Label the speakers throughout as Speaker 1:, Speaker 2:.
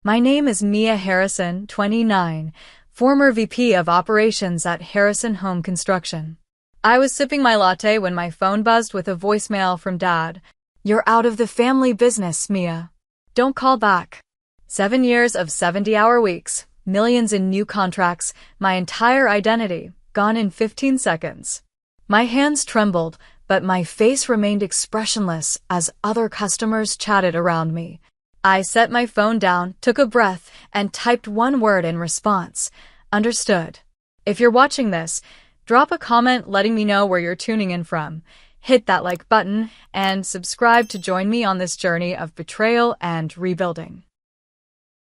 Speaker 1: My name is Mia Harrison, 29, former VP of Operations at Harrison Home Construction. I was sipping my latte when my phone buzzed with a voicemail from Dad. "You're out of the family business, Mia. Don't call back." 7 years of 70-hour weeks, millions in new contracts, my entire identity, gone in 15 seconds. My hands trembled, but my face remained expressionless as other customers chatted around me. I set my phone down, took a breath, and typed one word in response. Understood. If you're watching this, drop a comment letting me know where you're tuning in from. Hit that like button and subscribe to join me on this journey of betrayal and rebuilding.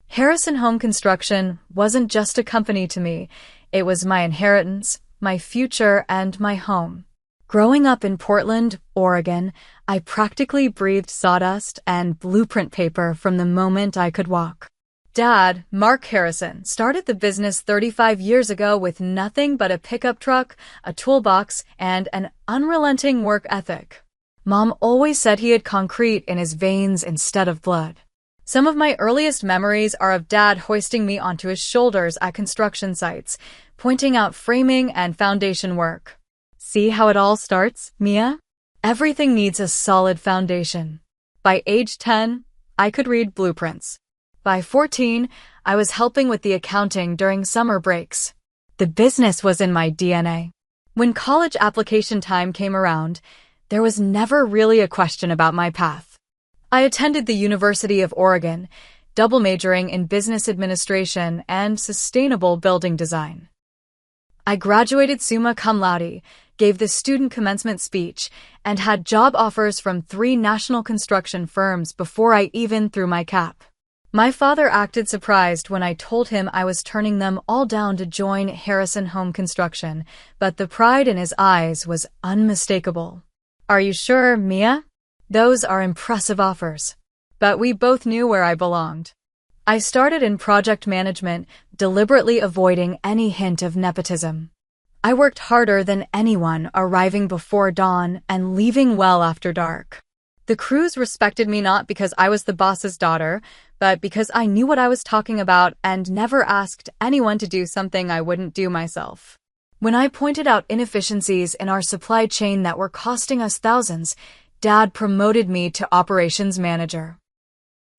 Speaker 1: Harrison Home Construction wasn't just a company to me. It was my inheritance, my future, and my home. Growing up in Portland, Oregon, I practically breathed sawdust and blueprint paper from the moment I could walk. Dad, Mark Harrison, started the business 35 years ago with nothing but a pickup truck, a toolbox, and an unrelenting work ethic. Mom always said he had concrete in his veins instead of blood. Some of my earliest memories are of Dad hoisting me onto his shoulders at construction sites, pointing out framing and foundation work. "See how it all starts, Mia? Everything needs a solid foundation." By age 10, I could read blueprints. By 14, I was helping with the accounting during summer breaks. The business was in my DNA. When college application time came around, there was never really a question about my path. I attended the University of Oregon, double majoring in business administration and sustainable building design. I graduated summa cum laude, gave the student commencement speech, and had job offers from 3 national construction firms before I even threw my cap. My father acted surprised when I told him I was turning them all down to join Harrison Home Construction, but the pride in his eyes was unmistakable. "Are you sure, Mia? Those are impressive offers." But we both knew where I belonged. I started in project management, deliberately avoiding any hint of nepotism. I worked harder than anyone, arriving before dawn and leaving well after dark. The crews respected me not because I was the boss's daughter, but because I knew what I was talking about and never asked anyone to do something I wouldn't do myself. When I pointed out inefficiencies in our supply chain that were costing us thousands, Dad promoted me to operations manager.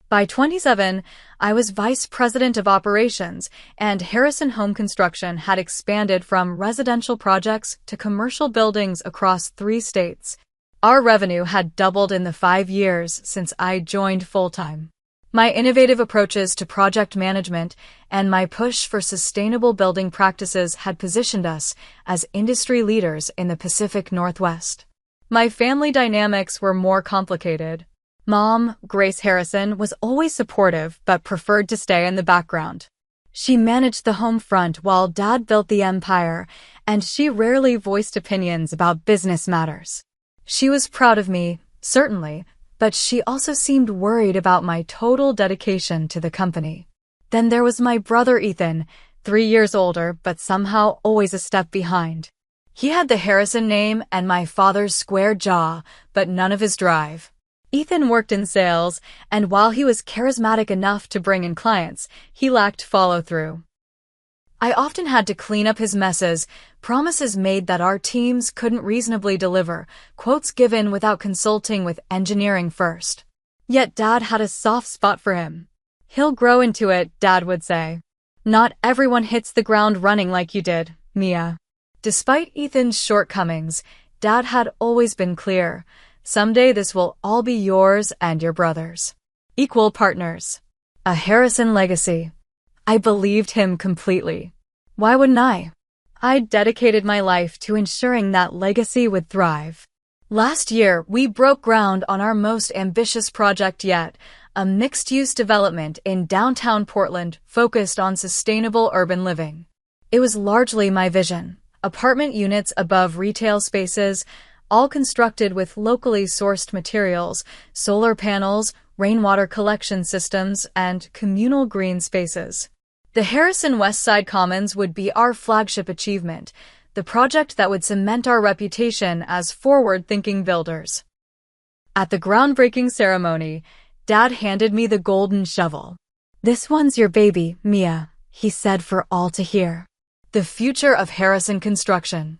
Speaker 1: By 27, I was vice president of operations, and Harrison Home Construction had expanded from residential projects to commercial buildings across 3 states. Our revenue had doubled in the 5 years since I joined full-time. My innovative approaches to project management and my push for sustainable building practices had positioned us as industry leaders in the Pacific Northwest. My family dynamics were more complicated. Mom, Grace Harrison, was always supportive but preferred to stay in the background. She managed the home front while Dad built the empire, and she rarely voiced opinions about business matters. She was proud of me, certainly, but she also seemed worried about my total dedication to the company. Then there was my brother Ethan, 3 years older but somehow always a step behind. He had the Harrison name and my father's square jaw, but none of his drive. Ethan worked in sales, and while he was charismatic enough to bring in clients, he lacked follow-through. I often had to clean up his messes, promises made that our teams couldn't reasonably deliver, quotes given without consulting with engineering first. Yet Dad had a soft spot for him. "He'll grow into it," Dad would say. "Not everyone hits the ground running like you did, Mia." Despite Ethan's shortcomings, Dad had always been clear. "Someday this will all be yours and your brother's. Equal partners." A Harrison legacy. I believed him completely. Why wouldn't I? I dedicated my life to ensuring that legacy would thrive. Last year, we broke ground on our most ambitious project yet, a mixed-use development in downtown Portland focused on sustainable urban living. It was largely my vision. Apartment units above retail spaces, all constructed with locally sourced materials, solar panels, rainwater collection systems, and communal green spaces. The Harrison West Side Commons would be our flagship achievement, the project that would cement our reputation as forward-thinking builders. At the groundbreaking ceremony, Dad handed me the golden shovel. "This one's your baby, Mia," he said for all to hear. The future of Harrison Construction.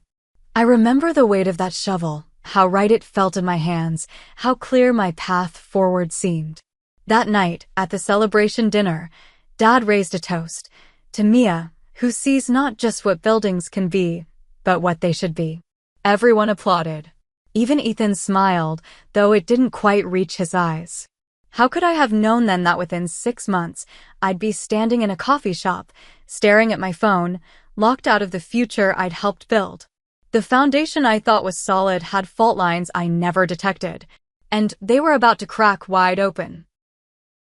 Speaker 1: I remember the weight of that shovel, how right it felt in my hands, how clear my path forward seemed. That night, at the celebration dinner, Dad raised a toast to Mia, who sees not just what buildings can be, but what they should be. Everyone applauded. Even Ethan smiled, though it didn't quite reach his eyes. How could I have known then that within 6 months, I'd be standing in a coffee shop, staring at my phone, locked out of the future I'd helped build? The foundation I thought was solid had fault lines I never detected, and they were about to crack wide open.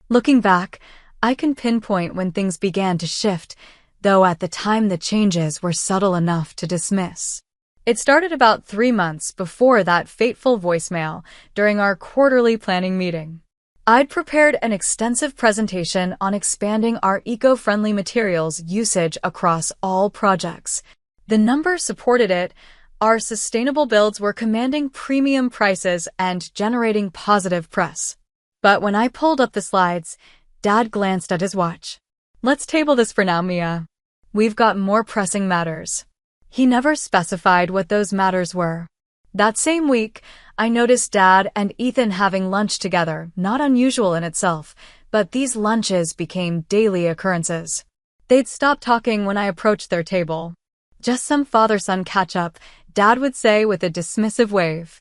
Speaker 1: Looking back, I can pinpoint when things began to shift, though at the time the changes were subtle enough to dismiss. It started about 3 months before that fateful voicemail during our quarterly planning meeting. I'd prepared an extensive presentation on expanding our eco-friendly materials usage across all projects. The numbers supported it. Our sustainable builds were commanding premium prices and generating positive press. But when I pulled up the slides, Dad glanced at his watch. "Let's table this for now, Mia. We've got more pressing matters." He never specified what those matters were. That same week, I noticed Dad and Ethan having lunch together, not unusual in itself, but these lunches became daily occurrences. They'd stop talking when I approached their table. "Just some father-son catch-up," Dad would say with a dismissive wave.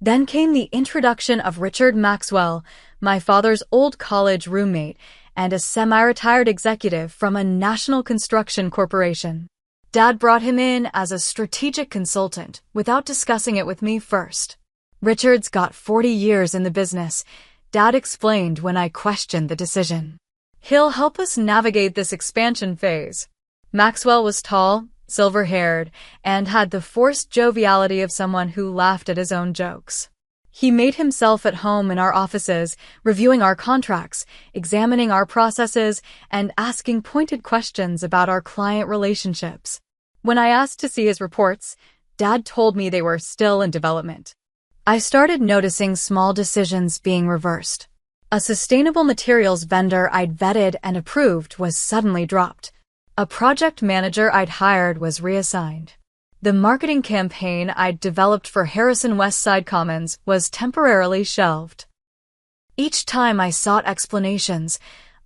Speaker 1: Then came the introduction of Richard Maxwell, my father's old college roommate, and a semi-retired executive from a national construction corporation. Dad brought him in as a strategic consultant without discussing it with me first. "Richard's got 40 years in the business," Dad explained when I questioned the decision. "He'll help us navigate this expansion phase." Maxwell was tall, silver-haired, and had the forced joviality of someone who laughed at his own jokes. He made himself at home in our offices, reviewing our contracts, examining our processes, and asking pointed questions about our client relationships. When I asked to see his reports, Dad told me they were still in development. I started noticing small decisions being reversed. A sustainable materials vendor I'd vetted and approved was suddenly dropped. A project manager I'd hired was reassigned. The marketing campaign I'd developed for Harrison Westside Commons was temporarily shelved. Each time I sought explanations,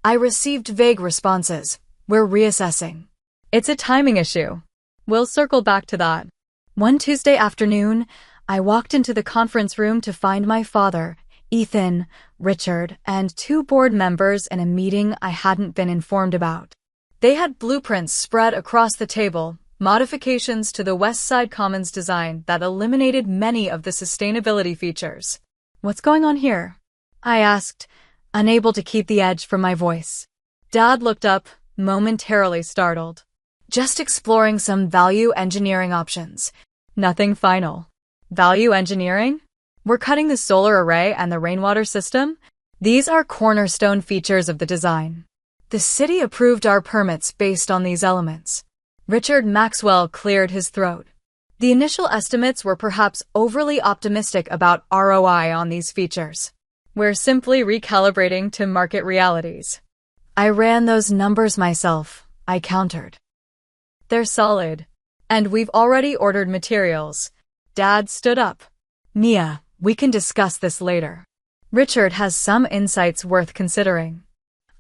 Speaker 1: I received vague responses. "We're reassessing." "It's a timing issue. We'll circle back to that." One Tuesday afternoon, I walked into the conference room to find my father, Ethan, Richard, and 2 board members in a meeting I hadn't been informed about. They had blueprints spread across the table, modifications to the West Side Commons design that eliminated many of the sustainability features. "What's going on here?" I asked, unable to keep the edge from my voice. Dad looked up, momentarily startled. "Just exploring some value engineering options. Nothing final." "Value engineering? We're cutting the solar array and the rainwater system? These are cornerstone features of the design. The city approved our permits based on these elements." Richard Maxwell cleared his throat. "The initial estimates were perhaps overly optimistic about ROI on these features. We're simply recalibrating to market realities." "I ran those numbers myself," I countered. "They're solid. And we've already ordered materials." Dad stood up. "Mia, we can discuss this later. Richard has some insights worth considering."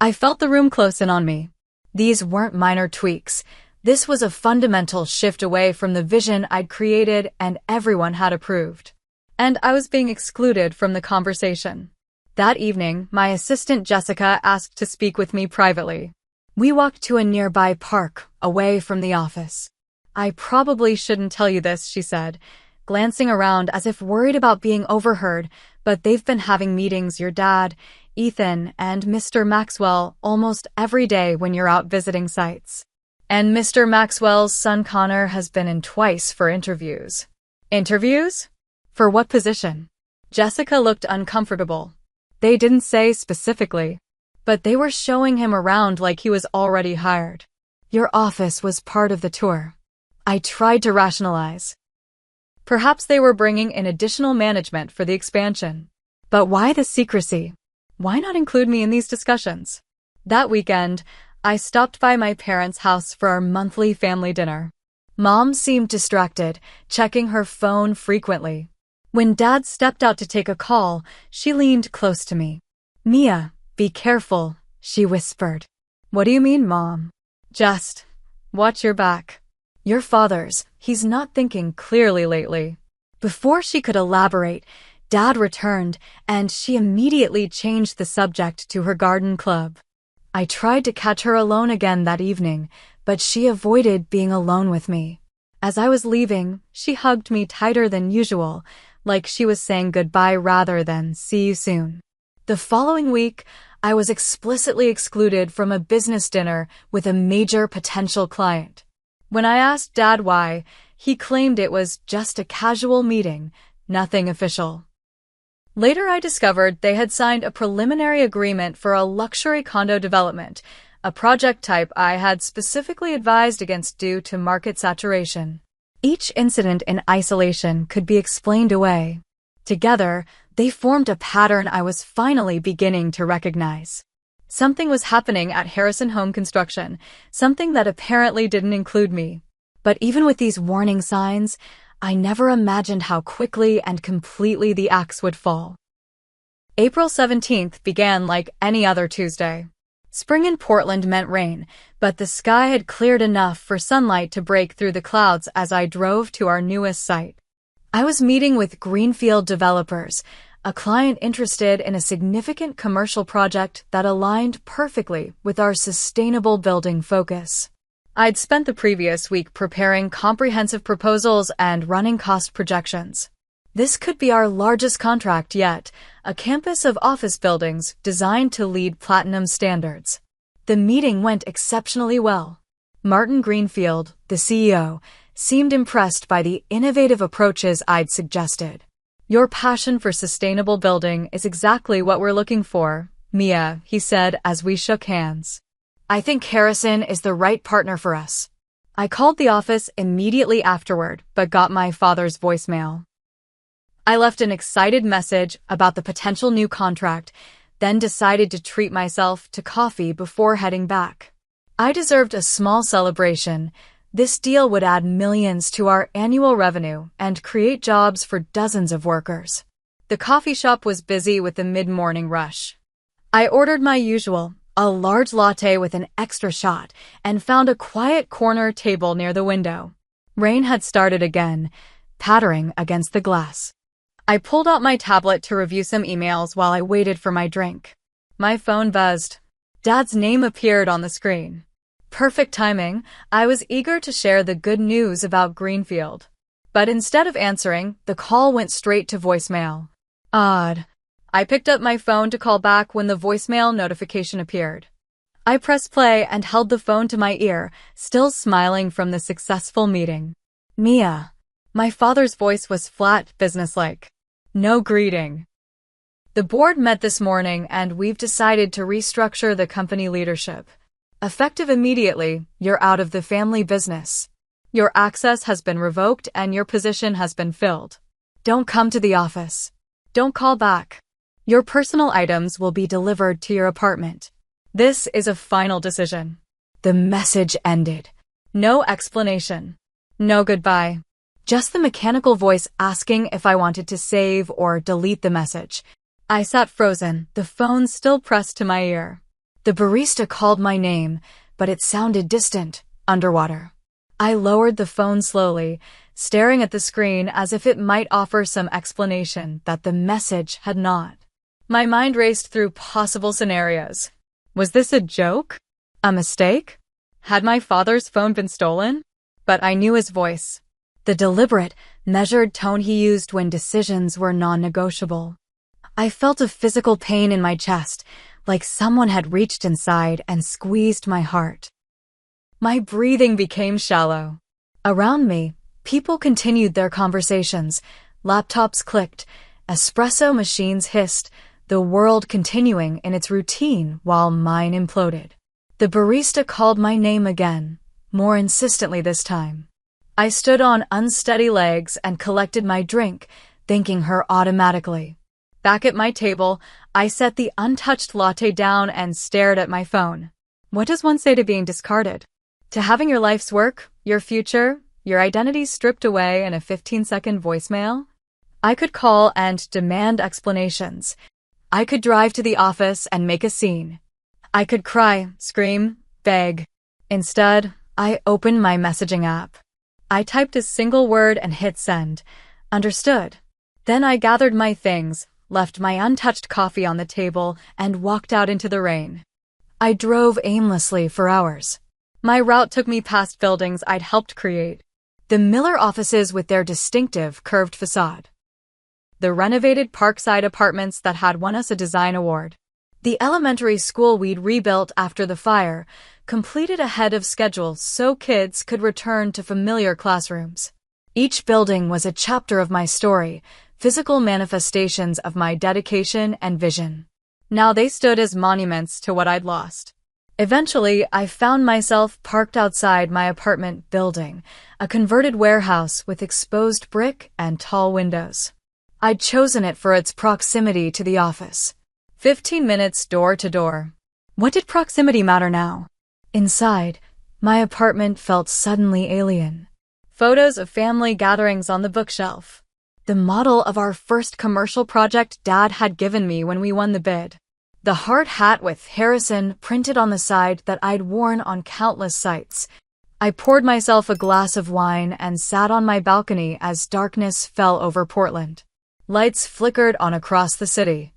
Speaker 1: I felt the room close in on me. These weren't minor tweaks. This was a fundamental shift away from the vision I'd created and everyone had approved. And I was being excluded from the conversation. That evening, my assistant Jessica asked to speak with me privately. We walked to a nearby park, away from the office. "I probably shouldn't tell you this," she said, glancing around as if worried about being overheard, "but they've been having meetings, your dad, Ethan, and Mr. Maxwell almost every day when you're out visiting sites. And Mr. Maxwell's son Connor has been in twice for interviews." "Interviews? For what position?" Jessica looked uncomfortable. "They didn't say specifically, but they were showing him around like he was already hired." "Your office was part of the tour." I tried to rationalize. Perhaps they were bringing in additional management for the expansion. But why the secrecy? Why not include me in these discussions? That weekend, I stopped by my parents' house for our monthly family dinner. Mom seemed distracted, checking her phone frequently. When Dad stepped out to take a call, she leaned close to me. "Mia, be careful," she whispered. "What do you mean, Mom?" "Just watch your back. Your father's, he's not thinking clearly lately." Before she could elaborate, Dad returned, and she immediately changed the subject to her garden club. I tried to catch her alone again that evening, but she avoided being alone with me. As I was leaving, she hugged me tighter than usual, like she was saying goodbye rather than see you soon. The following week, I was explicitly excluded from a business dinner with a major potential client. When I asked Dad why, he claimed it was just a casual meeting, nothing official. Later I discovered they had signed a preliminary agreement for a luxury condo development, a project type I had specifically advised against due to market saturation. Each incident in isolation could be explained away. Together, they formed a pattern I was finally beginning to recognize. Something was happening at Harrison Home Construction, something that apparently didn't include me. But even with these warning signs, I never imagined how quickly and completely the axe would fall. April 17th began like any other Tuesday. Spring in Portland meant rain, but the sky had cleared enough for sunlight to break through the clouds as I drove to our newest site. I was meeting with Greenfield Developers, a client interested in a significant commercial project that aligned perfectly with our sustainable building focus. I'd spent the previous week preparing comprehensive proposals and running cost projections. This could be our largest contract yet, a campus of office buildings designed to lead platinum standards. The meeting went exceptionally well. Martin Greenfield, the CEO, seemed impressed by the innovative approaches I'd suggested. "Your passion for sustainable building is exactly what we're looking for, Mia," he said as we shook hands. "I think Harrison is the right partner for us." I called the office immediately afterward, but got my father's voicemail. I left an excited message about the potential new contract, then decided to treat myself to coffee before heading back. I deserved a small celebration. This deal would add millions to our annual revenue and create jobs for dozens of workers. The coffee shop was busy with the mid-morning rush. I ordered my usual, a large latte with an extra shot, and found a quiet corner table near the window. Rain had started again, pattering against the glass. I pulled out my tablet to review some emails while I waited for my drink. My phone buzzed. Dad's name appeared on the screen. Perfect timing. I was eager to share the good news about Greenfield. But instead of answering, the call went straight to voicemail. Odd. I picked up my phone to call back when the voicemail notification appeared. I pressed play and held the phone to my ear, still smiling from the successful meeting. "Mia." My father's voice was flat, businesslike. "No greeting." "The board met this morning and we've decided to restructure the company leadership. Effective immediately, you're out of the family business. Your access has been revoked and your position has been filled. Don't come to the office. Don't call back. Your personal items will be delivered to your apartment. This is a final decision." The message ended. No explanation. No goodbye. Just the mechanical voice asking if I wanted to save or delete the message. I sat frozen, the phone still pressed to my ear. The barista called my name, but it sounded distant, underwater. I lowered the phone slowly, staring at the screen as if it might offer some explanation that the message had not. My mind raced through possible scenarios. Was this a joke? A mistake? Had my father's phone been stolen? But I knew his voice. The deliberate, measured tone he used when decisions were non-negotiable. I felt a physical pain in my chest, like someone had reached inside and squeezed my heart. My breathing became shallow. Around me, people continued their conversations. Laptops clicked, espresso machines hissed, the world continuing in its routine while mine imploded. The barista called my name again, more insistently this time. I stood on unsteady legs and collected my drink, thanking her automatically. Back at my table, I set the untouched latte down and stared at my phone. What does one say to being discarded? To having your life's work, your future, your identity stripped away in a 15-second voicemail? I could call and demand explanations. I could drive to the office and make a scene. I could cry, scream, beg. Instead, I opened my messaging app. I typed a single word and hit send. Understood. Then I gathered my things, left my untouched coffee on the table, and walked out into the rain. I drove aimlessly for hours. My route took me past buildings I'd helped create. The Miller offices with their distinctive curved facade. The renovated Parkside apartments that had won us a design award. The elementary school we'd rebuilt after the fire, completed ahead of schedule so kids could return to familiar classrooms. Each building was a chapter of my story, physical manifestations of my dedication and vision. Now they stood as monuments to what I'd lost. Eventually, I found myself parked outside my apartment building, a converted warehouse with exposed brick and tall windows. I'd chosen it for its proximity to the office. 15 minutes door to door. What did proximity matter now? Inside, my apartment felt suddenly alien. Photos of family gatherings on the bookshelf. The model of our first commercial project Dad had given me when we won the bid. The hard hat with Harrison printed on the side that I'd worn on countless sites. I poured myself a glass of wine and sat on my balcony as darkness fell over Portland. Lights flickered on across the city.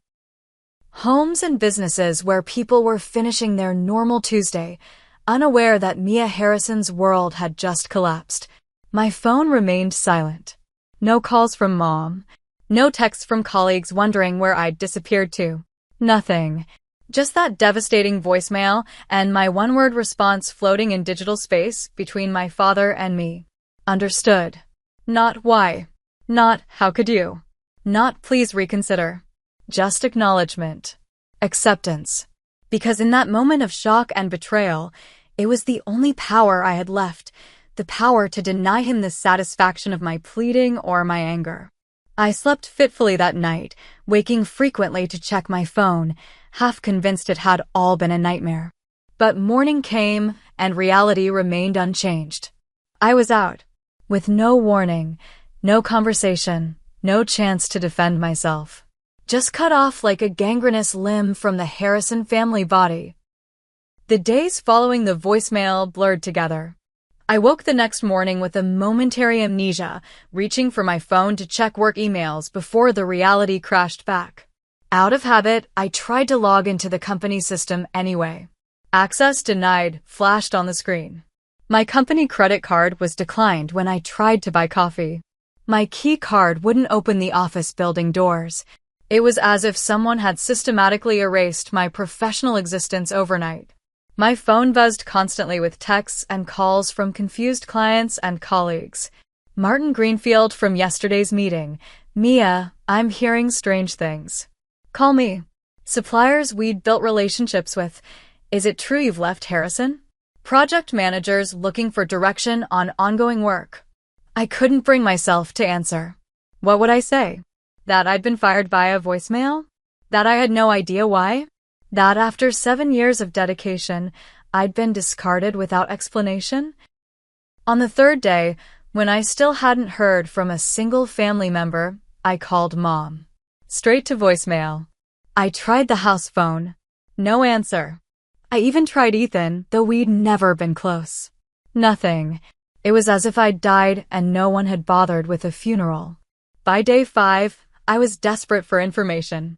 Speaker 1: Homes and businesses where people were finishing their normal Tuesday, unaware that Mia Harrison's world had just collapsed. My phone remained silent. No calls from Mom. No texts from colleagues wondering where I'd disappeared to. Nothing. Just that devastating voicemail and my one-word response floating in digital space between my father and me. Understood. Not why. Not how could you. Not please reconsider. Just acknowledgement. Acceptance. Because in that moment of shock and betrayal, it was the only power I had left, the power to deny him the satisfaction of my pleading or my anger. I slept fitfully that night, waking frequently to check my phone, half convinced it had all been a nightmare. But morning came, and reality remained unchanged. I was out. With no warning, no conversation, no chance to defend myself. Just cut off like a gangrenous limb from the Harrison family body. The days following the voicemail blurred together. I woke the next morning with a momentary amnesia, reaching for my phone to check work emails before the reality crashed back. Out of habit, I tried to log into the company system anyway. Access denied flashed on the screen. My company credit card was declined when I tried to buy coffee. My key card wouldn't open the office building doors. It was as if someone had systematically erased my professional existence overnight. My phone buzzed constantly with texts and calls from confused clients and colleagues. Martin Greenfield from yesterday's meeting. Mia, I'm hearing strange things. Call me. Suppliers we'd built relationships with. Is it true you've left Harrison? Project managers looking for direction on ongoing work. I couldn't bring myself to answer. What would I say? That I'd been fired by a voicemail? That I had no idea why? That after 7 years of dedication, I'd been discarded without explanation? On the third day, when I still hadn't heard from a single family member, I called Mom. Straight to voicemail. I tried the house phone. No answer. I even tried Ethan, though we'd never been close. Nothing. It was as if I'd died and no one had bothered with a funeral. By day 5, I was desperate for information.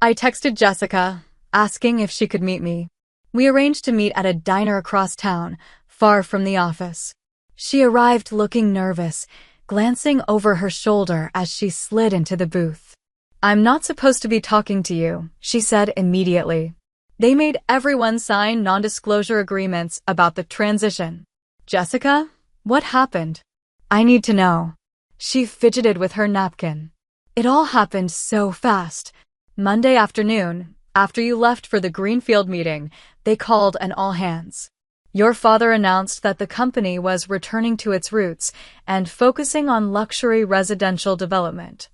Speaker 1: I texted Jessica, asking if she could meet me. We arranged to meet at a diner across town, far from the office. She arrived looking nervous, glancing over her shoulder as she slid into the booth. I'm not supposed to be talking to you, she said immediately. They made everyone sign non-disclosure agreements about the transition. Jessica, what happened? I need to know. She fidgeted with her napkin. It all happened so fast. Monday afternoon, after you left for the Greenfield meeting, they called an all-hands. Your father announced that the company was returning to its roots and focusing on luxury residential development.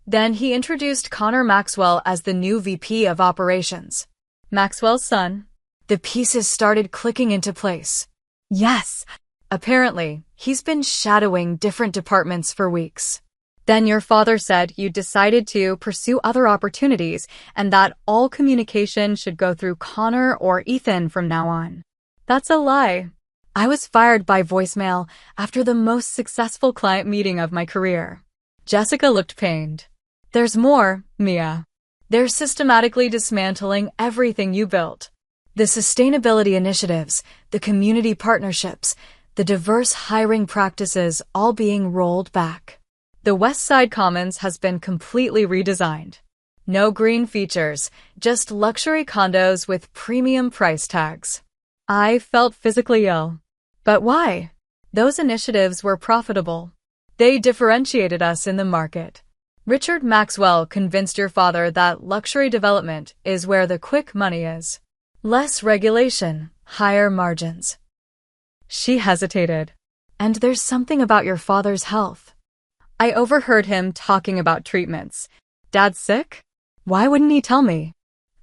Speaker 1: Then he introduced Connor Maxwell as the new VP of Operations. Maxwell's son. The pieces started clicking into place. Yes. Apparently, he's been shadowing different departments for weeks. Then your father said you decided to pursue other opportunities and that all communication should go through Connor or Ethan from now on. That's a lie. I was fired by voicemail after the most successful client meeting of my career. Jessica looked pained. There's more, Mia. They're systematically dismantling everything you built. The sustainability initiatives, the community partnerships, the diverse hiring practices all being rolled back. The West Side Commons has been completely redesigned. No green features, just luxury condos with premium price tags. I felt physically ill. But why? Those initiatives were profitable. They differentiated us in the market. Richard Maxwell convinced your father that luxury development is where the quick money is. Less regulation, higher margins. She hesitated. And there's something about your father's health. I overheard him talking about treatments. Dad's sick? Why wouldn't he tell me?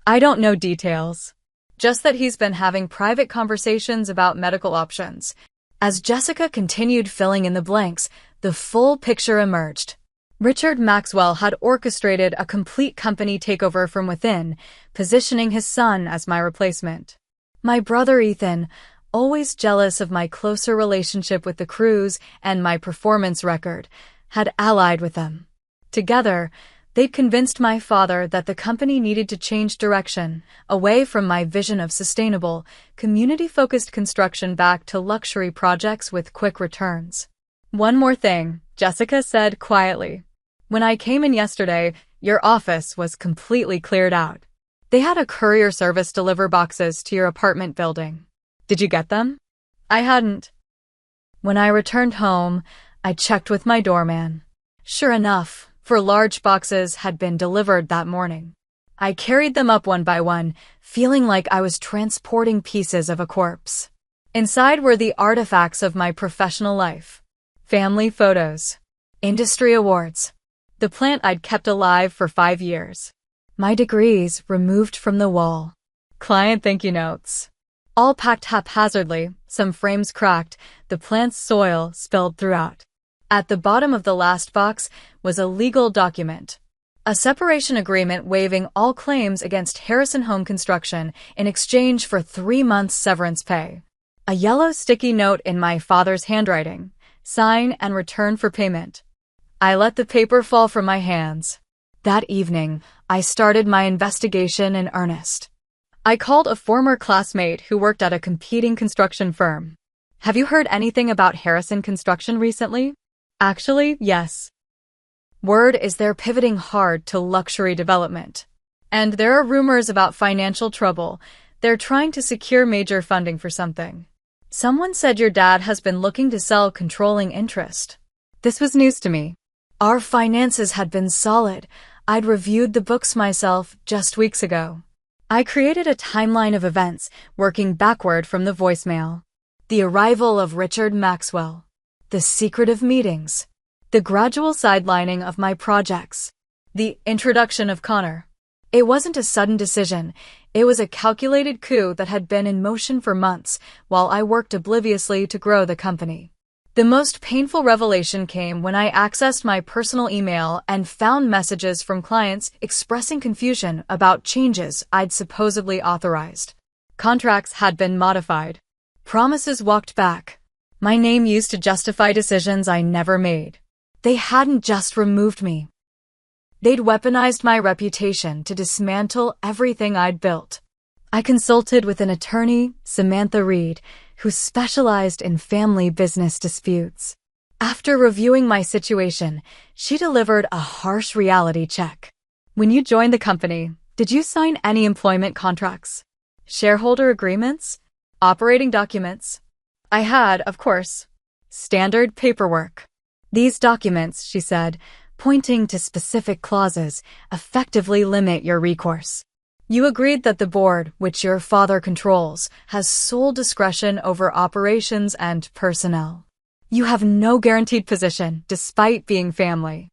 Speaker 1: I don't know details. Just that he's been having private conversations about medical options. As Jessica continued filling in the blanks, the full picture emerged. Richard Maxwell had orchestrated a complete company takeover from within, positioning his son as my replacement. My brother Ethan, always jealous of my closer relationship with the crews and my performance record, had allied with them. Together, they'd convinced my father that the company needed to change direction, away from my vision of sustainable, community-focused construction back to luxury projects with quick returns. One more thing, Jessica said quietly. When I came in yesterday, your office was completely cleared out. They had a courier service deliver boxes to your apartment building. Did you get them? I hadn't. When I returned home, I checked with my doorman. Sure enough, 4 large boxes had been delivered that morning. I carried them up one by one, feeling like I was transporting pieces of a corpse. Inside were the artifacts of my professional life. Family photos. Industry awards. The plant I'd kept alive for 5 years. My degrees removed from the wall. Client thank you notes. All packed haphazardly, some frames cracked, the plant's soil spilled throughout. At the bottom of the last box was a legal document. A separation agreement waiving all claims against Harrison Home Construction in exchange for 3 months severance pay. A yellow sticky note in my father's handwriting. Sign and return for payment. I let the paper fall from my hands. That evening, I started my investigation in earnest. I called a former classmate who worked at a competing construction firm. Have you heard anything about Harrison Construction recently? Actually, yes. Word is they're pivoting hard to luxury development. And there are rumors about financial trouble. They're trying to secure major funding for something. Someone said your dad has been looking to sell controlling interest. This was news to me. Our finances had been solid. I'd reviewed the books myself just weeks ago. I created a timeline of events, working backward from the voicemail. The arrival of Richard Maxwell. The secretive meetings. The gradual sidelining of my projects. The introduction of Connor. It wasn't a sudden decision. It was a calculated coup that had been in motion for months, while I worked obliviously to grow the company. The most painful revelation came when I accessed my personal email and found messages from clients expressing confusion about changes I'd supposedly authorized. Contracts had been modified. Promises walked back. My name used to justify decisions I never made. They hadn't just removed me. They'd weaponized my reputation to dismantle everything I'd built. I consulted with an attorney, Samantha Reed, who specialized in family business disputes. After reviewing my situation, she delivered a harsh reality check. When you joined the company, did you sign any employment contracts? Shareholder agreements? Operating documents? I had, of course. Standard paperwork. These documents, she said, pointing to specific clauses, effectively limit your recourse. You agreed that the board, which your father controls, has sole discretion over operations and personnel. You have no guaranteed position, despite being family.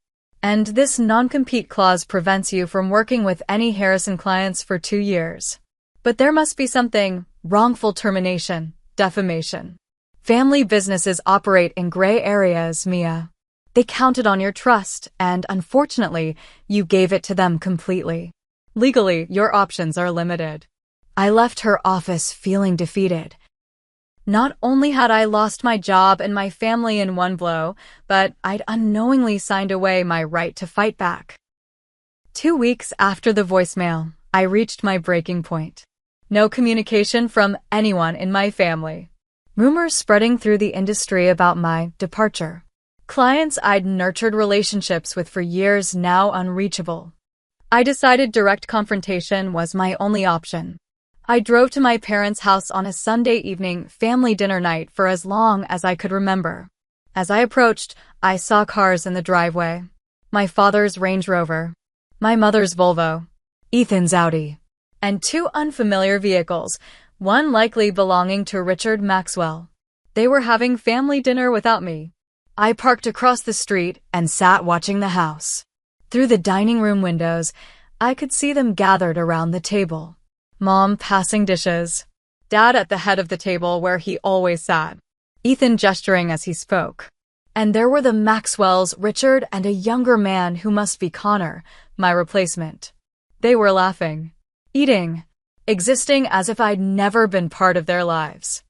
Speaker 1: And this non-compete clause prevents you from working with any Harrison clients for 2 years. But there must be something: wrongful termination, defamation. Family businesses operate in gray areas, Mia. They counted on your trust, and unfortunately, you gave it to them completely. Legally, your options are limited. I left her office feeling defeated. Not only had I lost my job and my family in one blow, but I'd unknowingly signed away my right to fight back. 2 weeks after the voicemail, I reached my breaking point. No communication from anyone in my family. Rumors spreading through the industry about my departure. Clients I'd nurtured relationships with for years now unreachable. I decided direct confrontation was my only option. I drove to my parents' house on a Sunday evening, family dinner night, for as long as I could remember. As I approached, I saw cars in the driveway. My father's Range Rover, my mother's Volvo, Ethan's Audi, and 2 unfamiliar vehicles, one likely belonging to Richard Maxwell. They were having family dinner without me. I parked across the street and sat watching the house. Through the dining room windows, I could see them gathered around the table. Mom passing dishes. Dad at the head of the table where he always sat. Ethan gesturing as he spoke. And there were the Maxwells, Richard, and a younger man who must be Connor, my replacement. They were laughing, eating, existing as if I'd never been part of their lives.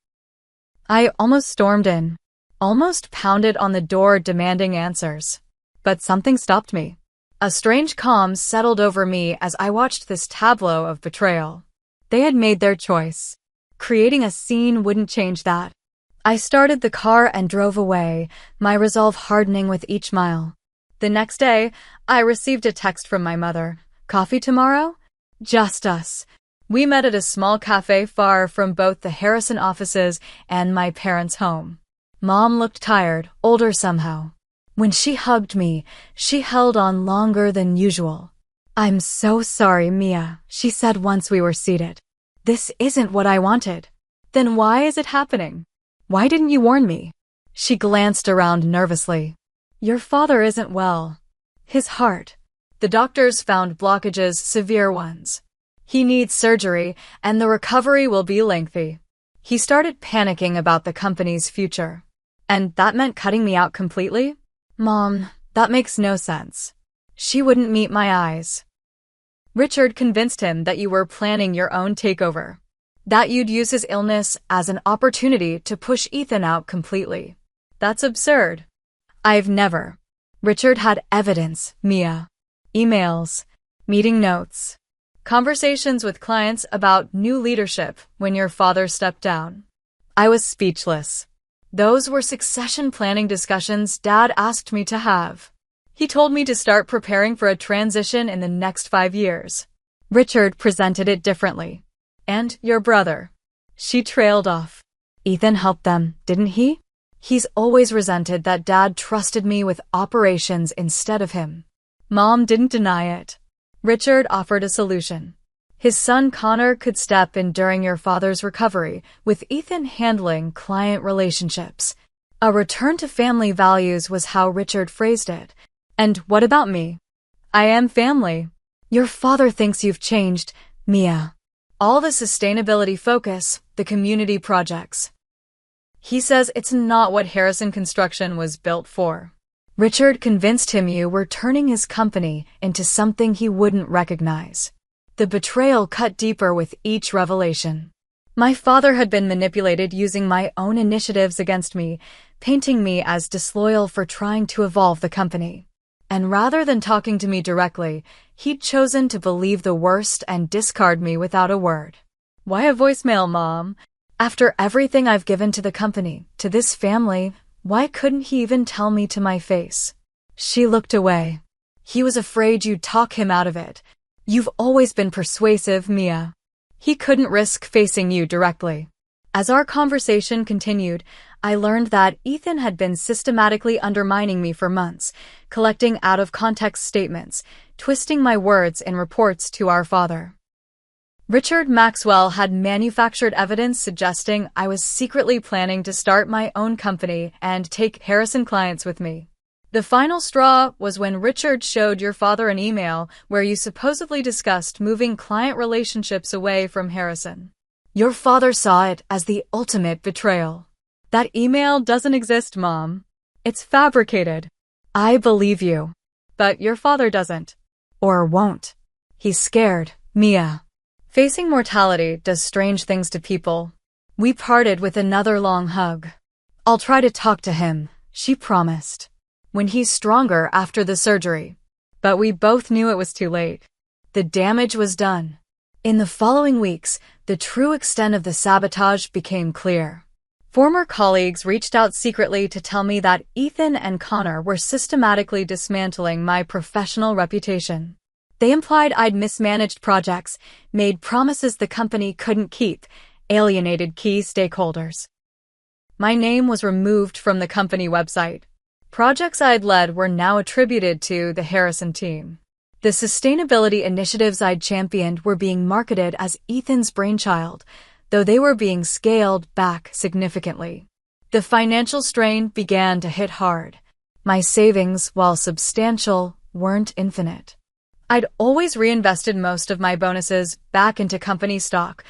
Speaker 1: I almost stormed in, almost pounded on the door demanding answers. But something stopped me. A strange calm settled over me as I watched this tableau of betrayal. They had made their choice. Creating a scene wouldn't change that. I started the car and drove away, my resolve hardening with each mile. The next day, I received a text from my mother. Coffee tomorrow? Just us. We met at a small cafe far from both the Harrison offices and my parents' home. Mom looked tired, older somehow. When she hugged me, she held on longer than usual. "I'm so sorry, Mia," she said once we were seated. "This isn't what I wanted." "Then why is it happening? Why didn't you warn me?" She glanced around nervously. "Your father isn't well. His heart. The doctors found blockages, severe ones. He needs surgery, and the recovery will be lengthy." He started panicking about the company's future. "And that meant cutting me out completely?" "Mom, that makes no sense." She wouldn't meet my eyes. "Richard convinced him that you were planning your own takeover. That you'd use his illness as an opportunity to push Ethan out completely. That's absurd." "I've never." Richard had evidence, Mia. Emails, meeting notes, conversations with clients about new leadership when your father stepped down. I was speechless. Those were succession planning discussions Dad asked me to have. He told me to start preparing for a transition in the next 5 years. Richard presented it differently. "And your brother." She trailed off. "Ethan helped them, didn't he? He's always resented that Dad trusted me with operations instead of him." Mom didn't deny it. Richard offered a solution. His son Connor could step in during your father's recovery, with Ethan handling client relationships. A return to family values was how Richard phrased it. "And what about me? I am family." "Your father thinks you've changed, Mia." "All the sustainability focus, the community projects. He says it's not what Harrison Construction was built for." Richard convinced him you were turning his company into something he wouldn't recognize. The betrayal cut deeper with each revelation. My father had been manipulated using my own initiatives against me, painting me as disloyal for trying to evolve the company. And rather than talking to me directly, he'd chosen to believe the worst and discard me without a word. Why a voicemail, Mom? After everything I've given to the company, to this family, why couldn't he even tell me to my face? She looked away. He was afraid you'd talk him out of it. You've always been persuasive, Mia. He couldn't risk facing you directly. As our conversation continued, I learned that Ethan had been systematically undermining me for months, collecting out-of-context statements, twisting my words in reports to our father. Richard Maxwell had manufactured evidence suggesting I was secretly planning to start my own company and take Harrison clients with me. The final straw was when Richard showed your father an email where you supposedly discussed moving client relationships away from Harrison. Your father saw it as the ultimate betrayal. That email doesn't exist, Mom. It's fabricated. I believe you. But your father doesn't. Or won't. He's scared, Mia. Facing mortality does strange things to people. We parted with another long hug. I'll try to talk to him, she promised, when he's stronger after the surgery. But we both knew it was too late. The damage was done. In the following weeks, the true extent of the sabotage became clear. Former colleagues reached out secretly to tell me that Ethan and Connor were systematically dismantling my professional reputation. They implied I'd mismanaged projects, made promises the company couldn't keep, alienated key stakeholders. My name was removed from the company website. Projects I'd led were now attributed to the Harrison team. The sustainability initiatives I'd championed were being marketed as Ethan's brainchild, though they were being scaled back significantly. The financial strain began to hit hard. My savings, while substantial, weren't infinite. I'd always reinvested most of my bonuses back into company stock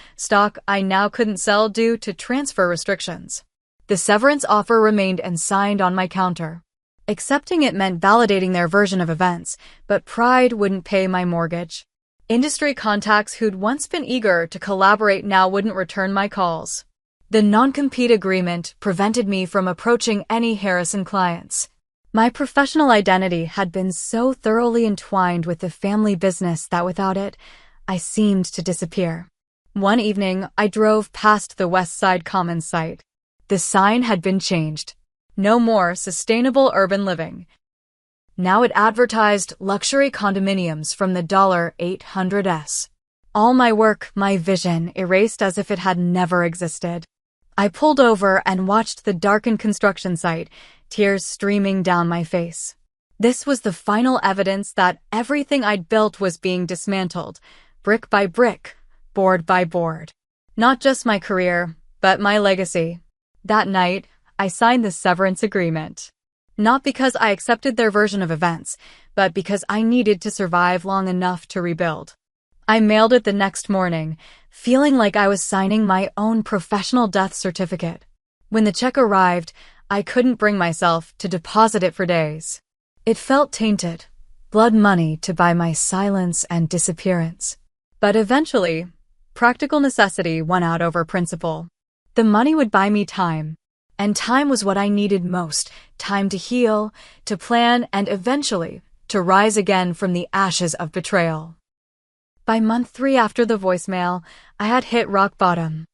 Speaker 1: I now couldn't sell due to transfer restrictions. The severance offer remained unsigned on my counter. Accepting it meant validating their version of events, but pride wouldn't pay my mortgage. Industry contacts who'd once been eager to collaborate now wouldn't return my calls. The non-compete agreement prevented me from approaching any Harrison clients. My professional identity had been so thoroughly entwined with the family business that without it, I seemed to disappear. One evening, I drove past the West Side Commons site. The sign had been changed. No more sustainable urban living. Now it advertised luxury condominiums from the $800s. All my work, my vision, erased as if it had never existed. I pulled over and watched the darkened construction site, tears streaming down my face. This was the final evidence that everything I'd built was being dismantled, brick by brick, board by board. Not just my career, but my legacy. That night, I signed the severance agreement. Not because I accepted their version of events, but because I needed to survive long enough to rebuild. I mailed it the next morning, feeling like I was signing my own professional death certificate. When the check arrived, I couldn't bring myself to deposit it for days. It felt tainted, blood money to buy my silence and disappearance. But eventually, practical necessity won out over principle. The money would buy me time. And time was what I needed most, time to heal, to plan, and eventually, to rise again from the ashes of betrayal. By month 3 after the voicemail, I had hit rock bottom.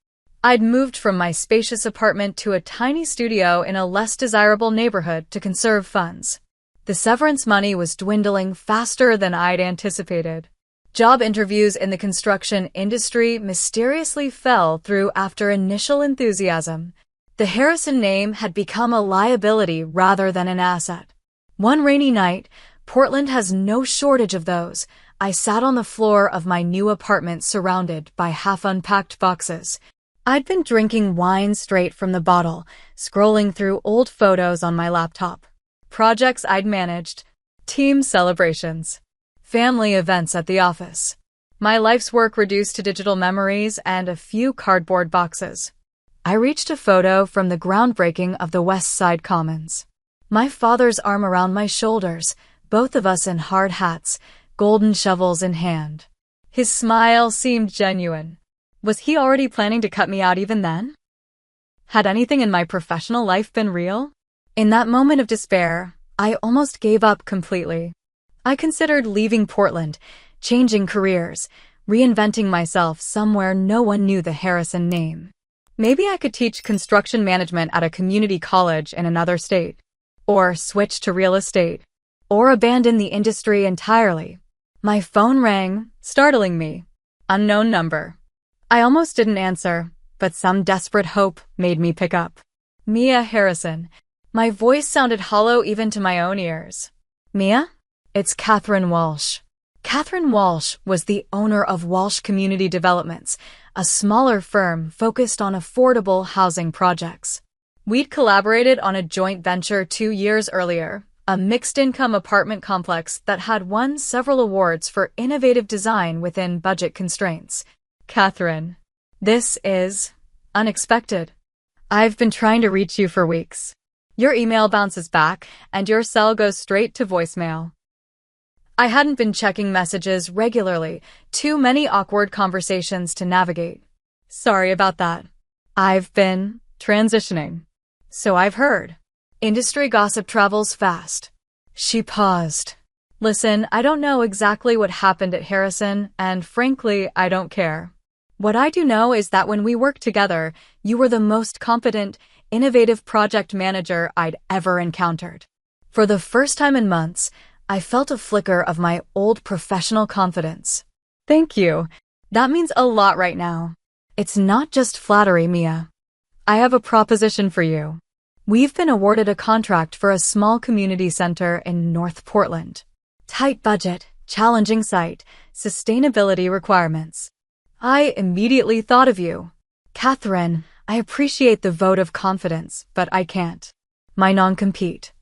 Speaker 1: I'd moved from my spacious apartment to a tiny studio in a less desirable neighborhood to conserve funds. The severance money was dwindling faster than I'd anticipated. Job interviews in the construction industry mysteriously fell through after initial enthusiasm. The Harrison name had become a liability rather than an asset. One rainy night, Portland has no shortage of those, I sat on the floor of my new apartment surrounded by half-unpacked boxes. I'd been drinking wine straight from the bottle, scrolling through old photos on my laptop. Projects I'd managed, team celebrations, family events at the office. My life's work reduced to digital memories and a few cardboard boxes. I reached a photo from the groundbreaking of the West Side Commons. My father's arm around my shoulders, both of us in hard hats, golden shovels in hand. His smile seemed genuine. Was he already planning to cut me out even then? Had anything in my professional life been real? In that moment of despair, I almost gave up completely. I considered leaving Portland, changing careers, reinventing myself somewhere no one knew the Harrison name. Maybe I could teach construction management at a community college in another state, or switch to real estate, or abandon the industry entirely. My phone rang, startling me. Unknown number. I almost didn't answer, but some desperate hope made me pick up. Mia Harrison. My voice sounded hollow even to my own ears. Mia? It's Catherine Walsh. Catherine Walsh was the owner of Walsh Community Developments, a smaller firm focused on affordable housing projects. We'd collaborated on a joint venture 2 years earlier, a mixed-income apartment complex that had won several awards for innovative design within budget constraints. Catherine, this is unexpected. I've been trying to reach you for weeks. Your email bounces back, and your cell goes straight to voicemail. I hadn't been checking messages regularly, too many awkward conversations to navigate. Sorry about that. I've been transitioning. So I've heard. Industry gossip travels fast. She paused. Listen, I don't know exactly what happened at Harrison, and frankly, I don't care. What I do know is that when we worked together, you were the most competent, innovative project manager I'd ever encountered. For the first time in months, I felt a flicker of my old professional confidence. Thank you. That means a lot right now. It's not just flattery, Mia. I have a proposition for you. We've been awarded a contract for a small community center in North Portland. Tight budget, challenging site, sustainability requirements. I immediately thought of you. Catherine, I appreciate the vote of confidence, but I can't. My non-compete.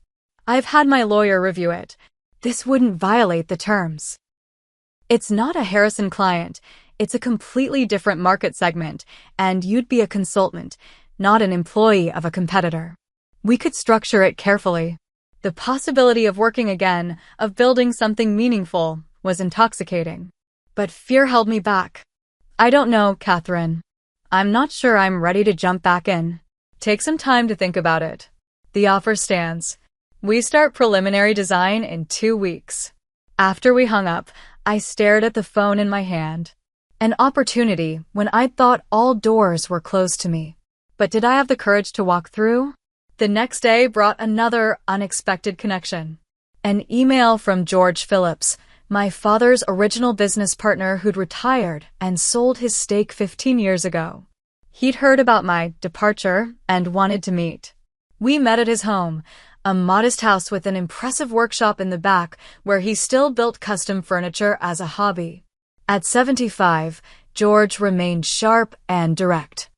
Speaker 1: I've had my lawyer review it. This wouldn't violate the terms. It's not a Harrison client. It's a completely different market segment, and you'd be a consultant, not an employee of a competitor. We could structure it carefully. The possibility of working again, of building something meaningful, was intoxicating. But fear held me back. I don't know, Catherine. I'm not sure I'm ready to jump back in. Take some time to think about it. The offer stands. We start preliminary design in 2 weeks. After we hung up, I stared at the phone in my hand. An opportunity when I'd thought all doors were closed to me. But did I have the courage to walk through? The next day brought another unexpected connection. An email from George Phillips, my father's original business partner who'd retired and sold his stake 15 years ago. He'd heard about my departure and wanted to meet. We met at his home, a modest house with an impressive workshop in the back where he still built custom furniture as a hobby. At 75, George remained sharp and direct.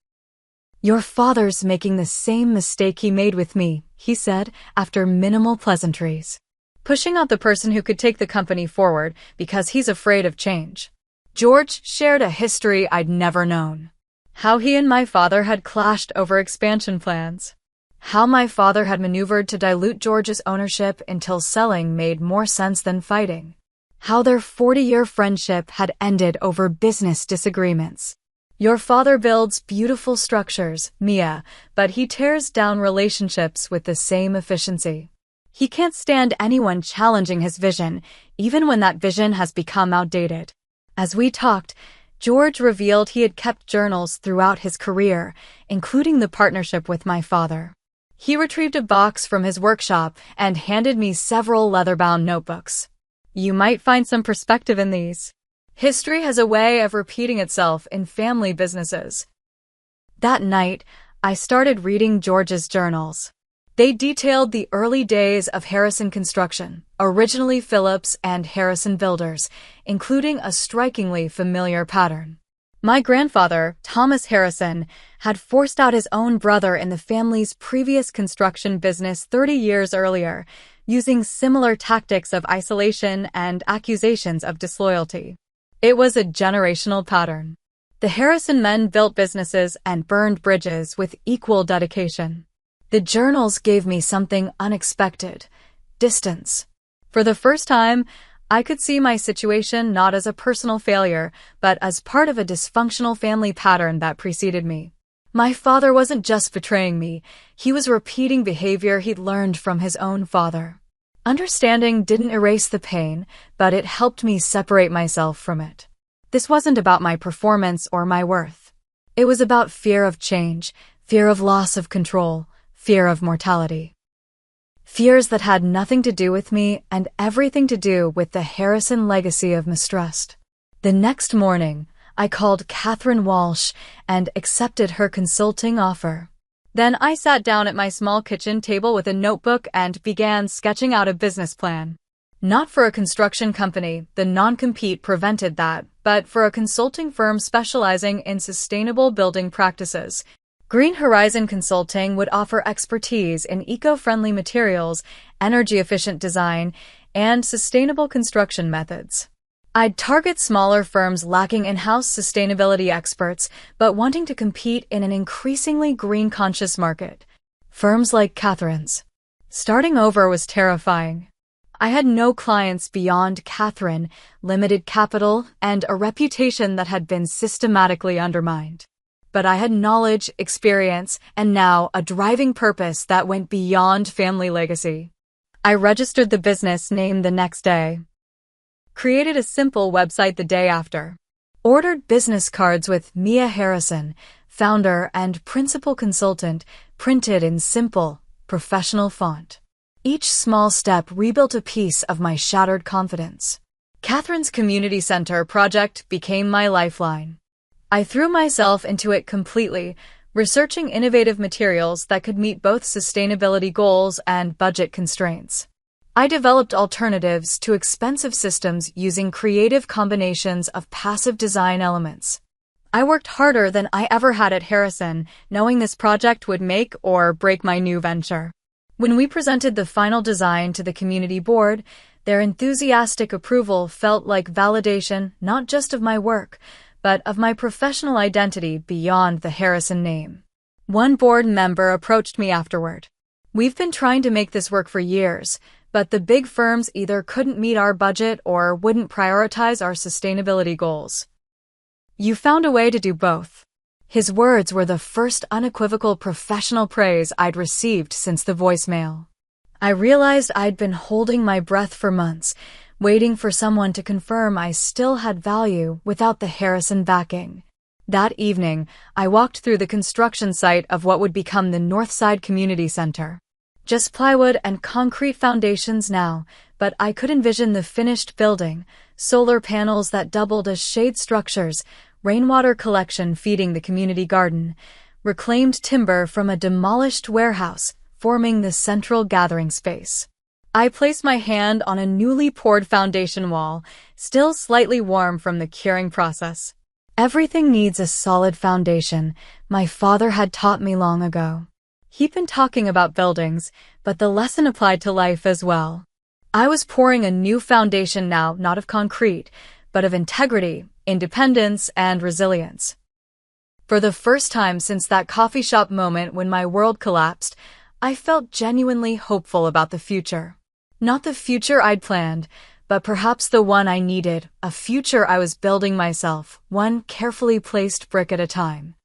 Speaker 1: Your father's making the same mistake he made with me, he said, after minimal pleasantries. Pushing out the person who could take the company forward because he's afraid of change. George shared a history I'd never known. How he and my father had clashed over expansion plans. How my father had maneuvered to dilute George's ownership until selling made more sense than fighting. How their 40-year friendship had ended over business disagreements. Your father builds beautiful structures, Mia, but he tears down relationships with the same efficiency. He can't stand anyone challenging his vision, even when that vision has become outdated. As we talked, George revealed he had kept journals throughout his career, including the partnership with my father. He retrieved a box from his workshop and handed me several leather-bound notebooks. You might find some perspective in these. History has a way of repeating itself in family businesses. That night, I started reading George's journals. They detailed the early days of Harrison Construction, originally Phillips and Harrison Builders, including a strikingly familiar pattern. My grandfather, Thomas Harrison, had forced out his own brother in the family's previous construction business 30 years earlier, using similar tactics of isolation and accusations of disloyalty. It was a generational pattern. The Harrison men built businesses and burned bridges with equal dedication. The journals gave me something unexpected: distance. For the first time, I could see my situation not as a personal failure, but as part of a dysfunctional family pattern that preceded me. My father wasn't just betraying me, he was repeating behavior he'd learned from his own father. Understanding didn't erase the pain, but it helped me separate myself from it. This wasn't about my performance or my worth. It was about fear of change, fear of loss of control, fear of mortality. Fears that had nothing to do with me and everything to do with the Harrison legacy of mistrust. The next morning, I called Catherine Walsh and accepted her consulting offer. Then I sat down at my small kitchen table with a notebook and began sketching out a business plan. Not for a construction company, the non-compete prevented that, but for a consulting firm specializing in sustainable building practices. Green Horizon Consulting would offer expertise in eco-friendly materials, energy-efficient design, and sustainable construction methods. I'd target smaller firms lacking in-house sustainability experts but wanting to compete in an increasingly green-conscious market. Firms like Catherine's. Starting over was terrifying. I had no clients beyond Catherine, limited capital, and a reputation that had been systematically undermined. But I had knowledge, experience, and now a driving purpose that went beyond family legacy. I registered the business name the next day. Created a simple website the day after. Ordered business cards with Mia Harrison, founder and principal consultant, printed in simple, professional font. Each small step rebuilt a piece of my shattered confidence. Catherine's Community Center project became my lifeline. I threw myself into it completely, researching innovative materials that could meet both sustainability goals and budget constraints. I developed alternatives to expensive systems using creative combinations of passive design elements. I worked harder than I ever had at Harrison, knowing this project would make or break my new venture. When we presented the final design to the community board, their enthusiastic approval felt like validation not just of my work, but of my professional identity beyond the Harrison name. One board member approached me afterward. "We've been trying to make this work for years, but the big firms either couldn't meet our budget or wouldn't prioritize our sustainability goals. You found a way to do both." His words were the first unequivocal professional praise I'd received since the voicemail. I realized I'd been holding my breath for months, waiting for someone to confirm I still had value without the Harrison backing. That evening, I walked through the construction site of what would become the Northside Community Center. Just plywood and concrete foundations now, but I could envision the finished building, solar panels that doubled as shade structures, rainwater collection feeding the community garden, reclaimed timber from a demolished warehouse forming the central gathering space. I placed my hand on a newly poured foundation wall, still slightly warm from the curing process. Everything needs a solid foundation, my father had taught me long ago. He'd been talking about buildings, but the lesson applied to life as well. I was pouring a new foundation now, not of concrete, but of integrity, independence, and resilience. For the first time since that coffee shop moment when my world collapsed, I felt genuinely hopeful about the future. Not the future I'd planned, but perhaps the one I needed, a future I was building myself, one carefully placed brick at a time.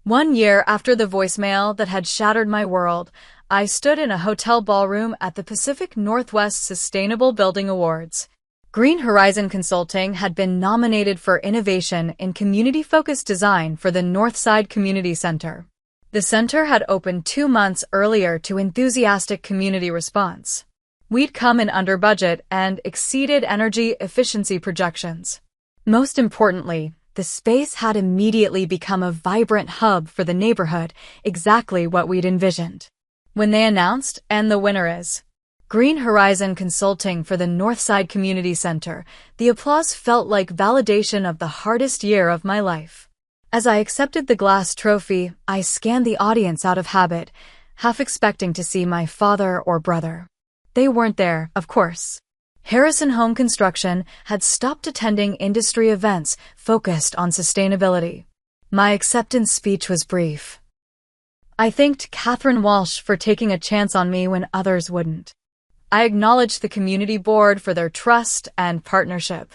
Speaker 1: 1 year after the voicemail that had shattered my world, I stood in a hotel ballroom at the Pacific Northwest Sustainable Building Awards. Green Horizon Consulting had been nominated for innovation in community-focused design for the Northside Community Center. The center had opened 2 months earlier to enthusiastic community response. We'd come in under budget and exceeded energy efficiency projections. Most importantly, the space had immediately become a vibrant hub for the neighborhood, exactly what we'd envisioned. When they announced, and the winner is Green Horizon Consulting for the Northside Community Center, the applause felt like validation of the hardest year of my life. As I accepted the glass trophy, I scanned the audience out of habit, half expecting to see my father or brother. They weren't there, of course. Harrison Home Construction had stopped attending industry events focused on sustainability. My acceptance speech was brief. I thanked Catherine Walsh for taking a chance on me when others wouldn't. I acknowledged the community board for their trust and partnership.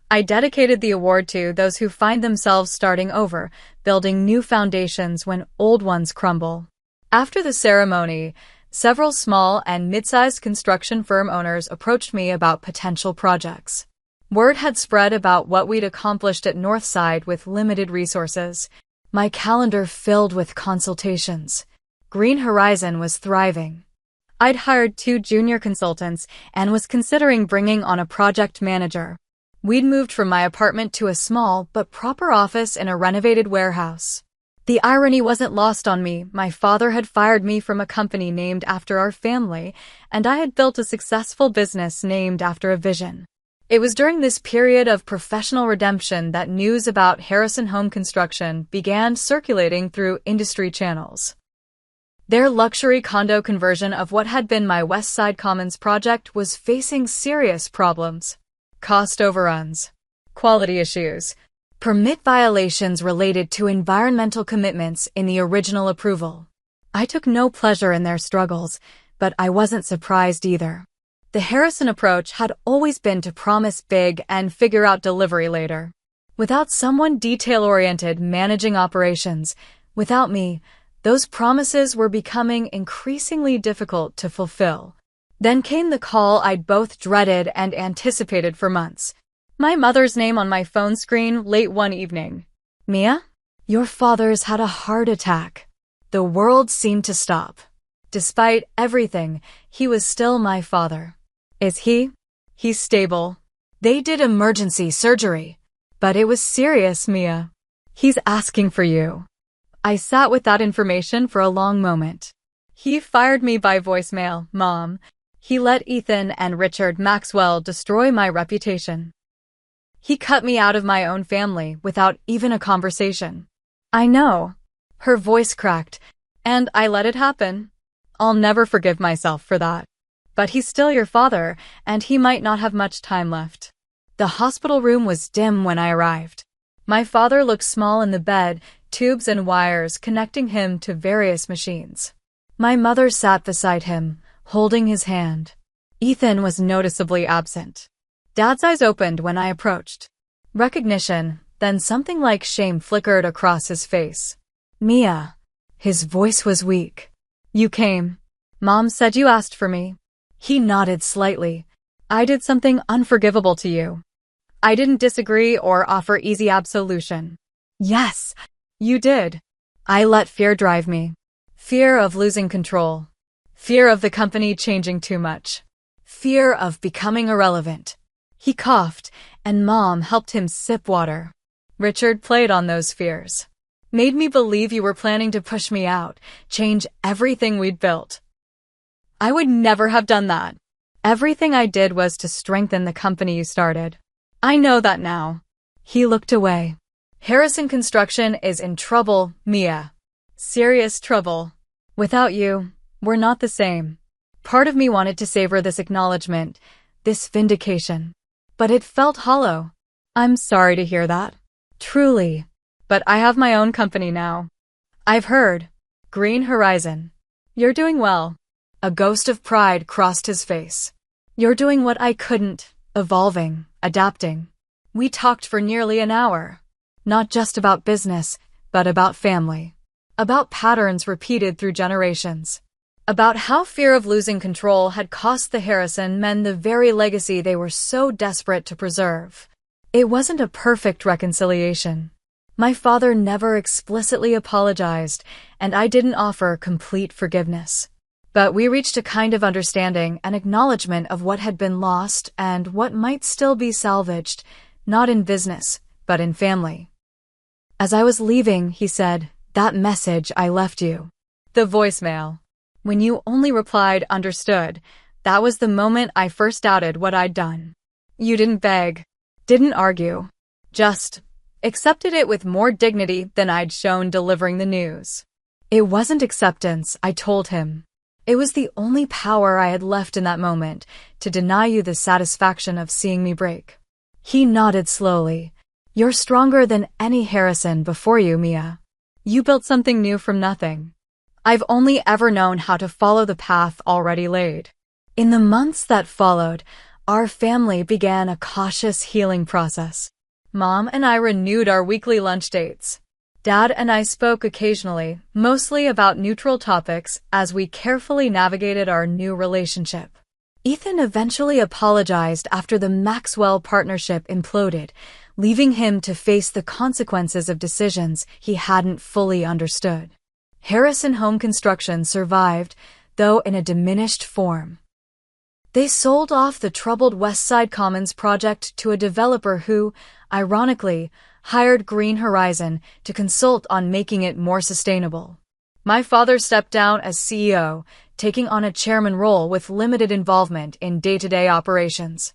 Speaker 1: I dedicated the award to those who find themselves starting over, building new foundations when old ones crumble. After the ceremony, several small and mid-sized construction firm owners approached me about potential projects. Word had spread about what we'd accomplished at Northside with limited resources. My calendar filled with consultations. Green Horizon was thriving. I'd hired 2 junior consultants and was considering bringing on a project manager. We'd moved from my apartment to a small but proper office in a renovated warehouse. The irony wasn't lost on me. My father had fired me from a company named after our family, and I had built a successful business named after a vision. It was during this period of professional redemption that news about Harrison Home Construction began circulating through industry channels. Their luxury condo conversion of what had been my West Side Commons project was facing serious problems. Cost overruns, quality issues, permit violations related to environmental commitments in the original approval. I took no pleasure in their struggles, but I wasn't surprised either. The Harrison approach had always been to promise big and figure out delivery later. Without someone detail-oriented managing operations, without me, those promises were becoming increasingly difficult to fulfill. Then came the call I'd both dreaded and anticipated for months. My mother's name on my phone screen late one evening. "Mia, your father's had a heart attack." The world seemed to stop. Despite everything, he was still my father. "Is he?" "He's stable. They did emergency surgery. But it was serious, Mia. He's asking for you." I sat with that information for a long moment. "He fired me by voicemail, Mom. He let Ethan and Richard Maxwell destroy my reputation. He cut me out of my own family without even a conversation." "I know." Her voice cracked, "and I let it happen. I'll never forgive myself for that. But he's still your father, and he might not have much time left." The hospital room was dim when I arrived. My father looked small in the bed, tubes and wires connecting him to various machines. My mother sat beside him, holding his hand. Ethan was noticeably absent. Dad's eyes opened when I approached. Recognition, then something like shame flickered across his face. "Mia." His voice was weak. "You came. Mom said you asked for me." He nodded slightly. "I did something unforgivable to you. I didn't disagree or offer easy absolution." "Yes, you did." "I let fear drive me. Fear of losing control. Fear of the company changing too much. Fear of becoming irrelevant." He coughed, and Mom helped him sip water. "Richard played on those fears. Made me believe you were planning to push me out, change everything we'd built. I would never have done that. Everything I did was to strengthen the company you started. I know that now." He looked away. "Harrison Construction is in trouble, Mia. Serious trouble. Without you, we're not the same." Part of me wanted to savor this acknowledgement, this vindication. But it felt hollow. "I'm sorry to hear that. Truly. But I have my own company now. I've heard. Green Horizon. You're doing well." A ghost of pride crossed his face. "You're doing what I couldn't, evolving, adapting." We talked for nearly an hour. Not just about business, but about family. About patterns repeated through generations. About how fear of losing control had cost the Harrison men the very legacy they were so desperate to preserve. It wasn't a perfect reconciliation. My father never explicitly apologized, and I didn't offer complete forgiveness. But we reached a kind of understanding, an acknowledgement of what had been lost and what might still be salvaged, not in business, but in family. As I was leaving, he said, "That message I left you." The voicemail. When you only replied, "Understood," that was the moment I first doubted what I'd done. You didn't beg, didn't argue, just accepted it with more dignity than I'd shown delivering the news. It wasn't acceptance, I told him. It was the only power I had left in that moment, to deny you the satisfaction of seeing me break. He nodded slowly. "You're stronger than any Harrison before you, Mia. You built something new from nothing. I've only ever known how to follow the path already laid." In the months that followed, our family began a cautious healing process. Mom and I renewed our weekly lunch dates. Dad and I spoke occasionally, mostly about neutral topics, as we carefully navigated our new relationship. Ethan eventually apologized after the Maxwell partnership imploded, leaving him to face the consequences of decisions he hadn't fully understood. Harrison Home Construction survived, though in a diminished form. They sold off the troubled West Side Commons project to a developer who, ironically, hired Green Horizon to consult on making it more sustainable. My father stepped down as CEO, taking on a chairman role with limited involvement in day-to-day operations.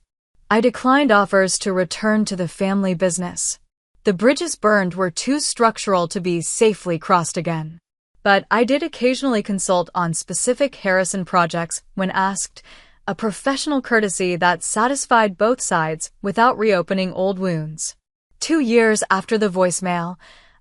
Speaker 1: I declined offers to return to the family business. The bridges burned were too structural to be safely crossed again. But I did occasionally consult on specific Harrison projects when asked, a professional courtesy that satisfied both sides without reopening old wounds. 2 years after the voicemail,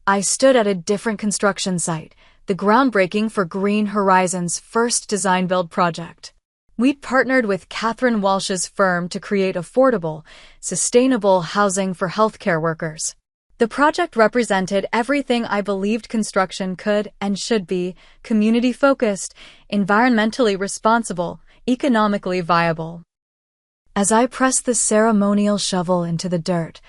Speaker 1: I stood at a different construction site, the groundbreaking for Green Horizons' first design-build project. We'd partnered with Catherine Walsh's firm to create affordable, sustainable housing for healthcare workers. The project represented everything I believed construction could and should be: community-focused, environmentally responsible, economically viable. As I pressed the ceremonial shovel into the dirt,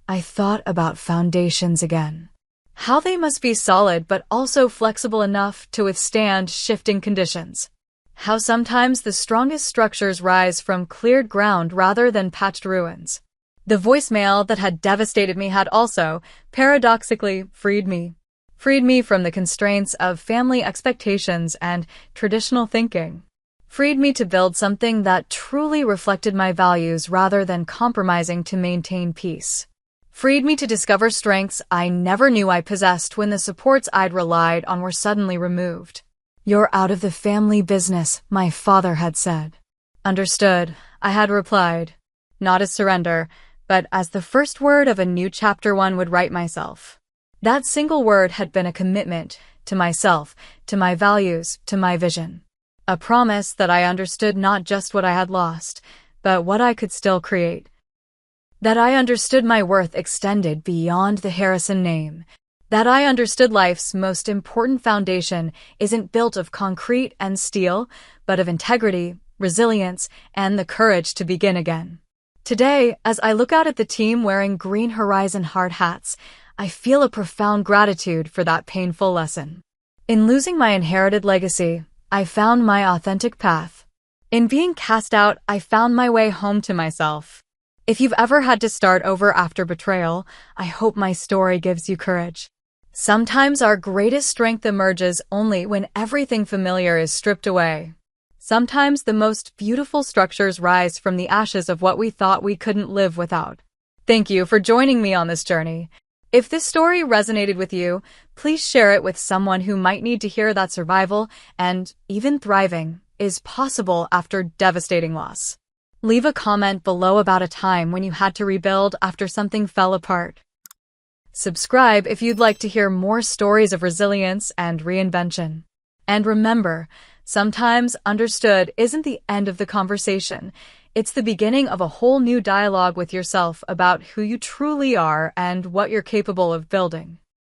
Speaker 1: I thought about foundations again. How they must be solid but also flexible enough to withstand shifting conditions. How sometimes the strongest structures rise from cleared ground rather than patched ruins. The voicemail that had devastated me had also, paradoxically, freed me. Freed me from the constraints of family expectations and traditional thinking. Freed me to build something that truly reflected my values rather than compromising to maintain peace. Freed me to discover strengths I never knew I possessed when the supports I'd relied on were suddenly removed. "You're out of the family business," my father had said. "Understood," I had replied. Not as surrender, but as the first word of a new chapter one would write myself. That single word had been a commitment to myself, to my values, to my vision. A promise that I understood not just what I had lost, but what I could still create. That I understood my worth extended beyond the Harrison name. That I understood life's most important foundation isn't built of concrete and steel, but of integrity, resilience, and the courage to begin again. Today, as I look out at the team wearing Green Horizon hard hats, I feel a profound gratitude for that painful lesson. In losing my inherited legacy, I found my authentic path. In being cast out, I found my way home to myself. If you've ever had to start over after betrayal, I hope my story gives you courage. Sometimes our greatest strength emerges only when everything familiar is stripped away. Sometimes the most beautiful structures rise from the ashes of what we thought we couldn't live without. Thank you for joining me on this journey. If this story resonated with you, please share it with someone who might need to hear that survival, and even thriving, is possible after devastating loss. Leave a comment below about a time when you had to rebuild after something fell apart. Subscribe if you'd like to hear more stories of resilience and reinvention. And remember, sometimes understood isn't the end of the conversation. It's the beginning of a whole new dialogue with yourself about who you truly are and what you're capable of building.